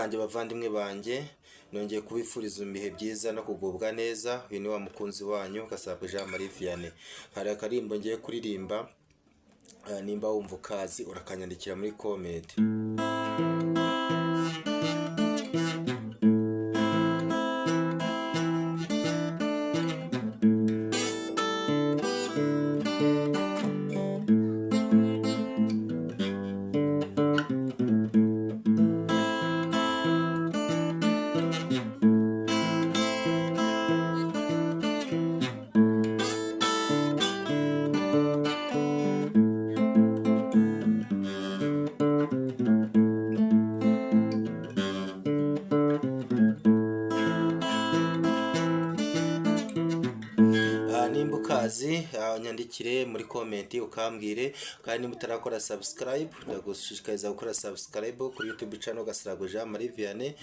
banjye bavandimwe banjye, nongeye kubifuriza ibihe byiza no kugubwa neza. Uyu ni wa mukunzi wanyu Gasakure Jean Marie Vianney. Hari akarimbo ngiye kuririmba, nimba wumva ukazi urakanyandikira muri comment. Nimba ukazi nyandikire muri comment ukambwire, kandi nimba utarakora subscribe ndagushishikariza gukora subscribe kuri YouTube channel Gasakure Jean Marie Vianney.